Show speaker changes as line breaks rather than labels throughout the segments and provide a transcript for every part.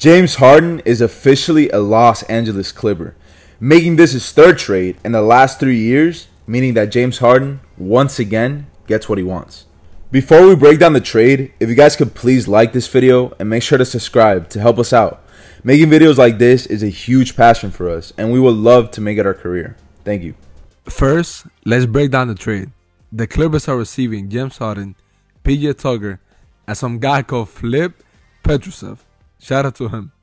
James Harden is officially a Los Angeles Clipper, making this his third trade in the last 3 years, meaning that James Harden, once again, gets what he wants. Before we break down the trade, if you guys could please like this video and make sure to subscribe to help us out. Making videos like this is a huge passion for us, and we would love to make it our career. Thank you.
First, let's break down the trade. The Clippers are receiving James Harden, PJ Tucker, and some guy called Flip Petrusev. Shout out to him.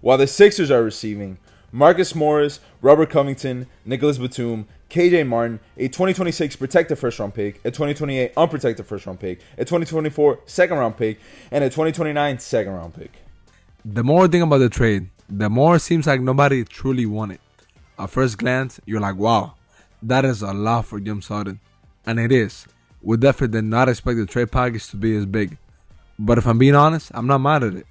While the Sixers are receiving Marcus Morris, Robert Covington, Nicholas Batum, KJ Martin, a 2026 protected first-round pick, a 2028 unprotected first-round pick, a 2024 second-round pick, and a 2029 second-round pick.
The more I think about the trade, the more it seems like nobody truly won it. At first glance, you're like, wow, that is a lot for James Harden. And it is. We definitely did not expect the trade package to be as big. But if I'm being honest, I'm not mad at it.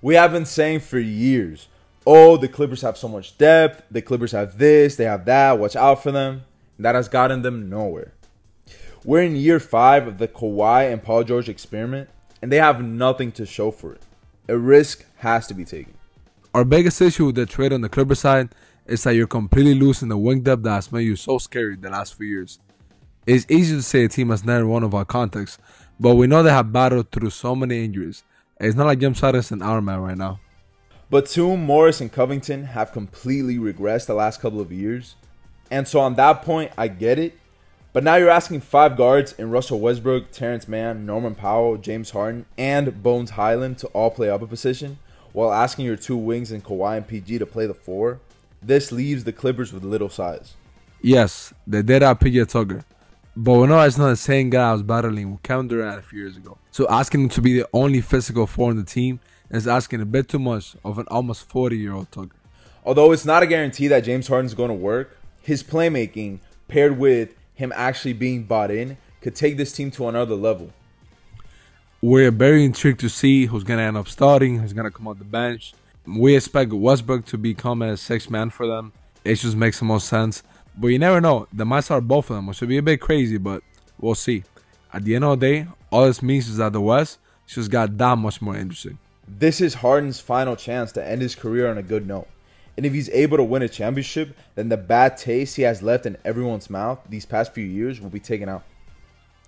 We have been saying for years, oh, the Clippers have so much depth, the Clippers have this, they have that, watch out for them. That has gotten them nowhere. We're in year 5 of the Kawhi and Paul George experiment, and they have nothing to show for it. A risk has to be taken.
Our biggest issue with the trade on the Clippers side is that you're completely losing the wing depth that has made you so scary the last few years. It's easy to say a team has never won of our context, but we know they have battled through so many injuries. It's not like James Harden is an Iron Man right now.
Batum, Morris, and Covington have completely regressed the last couple of years. And so on that point, I get it. But now you're asking 5 guards in Russell Westbrook, Terrence Mann, Norman Powell, James Harden, and Bones Highland to all play up a position, while asking your 2 wings in Kawhi and PG to play the 4. This leaves the Clippers with little size.
Yes, they did have PJ Tucker. But we know it's not the same guy I was battling with Kevin Durant a few years ago. So asking him to be the only physical 4 on the team is asking a bit too much of an almost 40-year-old Tucker.
Although it's not a guarantee that James Harden's going to work, his playmaking, paired with him actually being bought in, could take this team to another level.
We're very intrigued to see who's going to end up starting, who's going to come off the bench. We expect Westbrook to become a 6th man for them. It just makes the most sense. But you never know. They might start both of them, which would be a bit crazy, but we'll see. At the end of the day, all this means is that the West just got that much more interesting.
This is Harden's final chance to end his career on a good note. And if he's able to win a championship, then the bad taste he has left in everyone's mouth these past few years will be taken out.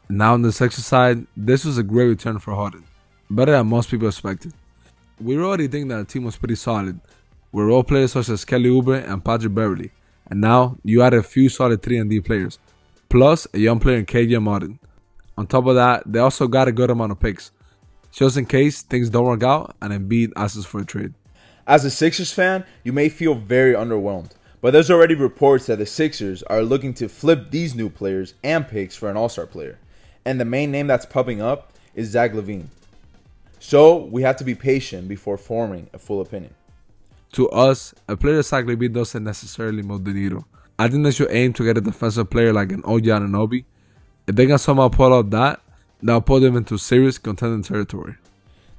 Now on the Sixers side, this was a great return for Harden. Better than most people expected. We already think that the team was pretty solid, with role players such as Kelly Oubre and Patrick Beverley. And now you add a few solid 3-and-D players, plus a young player in KJ Martin. On top of that, they also got a good amount of picks, just in case things don't work out and Embiid asks for a trade.
As a Sixers fan, you may feel very underwhelmed, but there's already reports that the Sixers are looking to flip these new players and picks for an all-star player. And the main name that's popping up is Zach LaVine. So we have to be patient before forming a full opinion.
To us, a player like Zach LaVine doesn't necessarily move the needle. I think they should aim to get a defensive player like an OG Anunoby. If they can somehow pull out that, that'll put them into serious contending territory.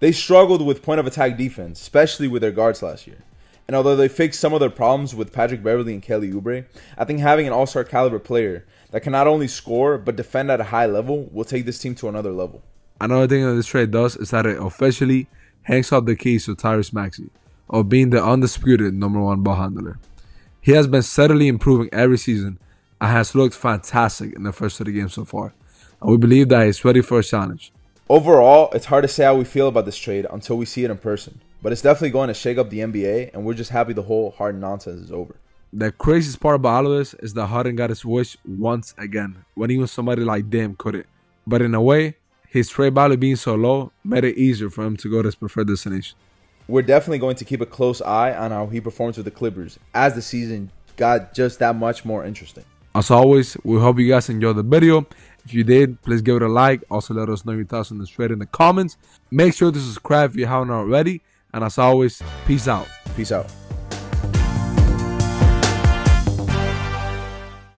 They struggled with point of attack defense, especially with their guards last year. And although they fixed some of their problems with Patrick Beverley and Kelly Oubre, I think having an all-star caliber player that can not only score but defend at a high level will take this team to another level.
Another thing that this trade does is that it officially hangs up the keys to Tyrese Maxey of being the undisputed #1 ball handler. He has been steadily improving every season and has looked fantastic in the first 30 games so far. And we believe that he's ready for a challenge.
Overall, it's hard to say how we feel about this trade until we see it in person. But it's definitely going to shake up the NBA, and we're just happy the whole Harden nonsense is over.
The craziest part about all of this is that Harden got his wish once again, when even somebody like Dame couldn't. But in a way, his trade value being so low made it easier for him to go to his preferred destination.
We're definitely going to keep a close eye on how he performs with the Clippers as the season got just that much more interesting.
As always, we hope you guys enjoyed the video. If you did, please give it a like. Also, let us know your thoughts on this trade in the comments. Make sure to subscribe if you haven't already. And as always, peace out.
Peace out.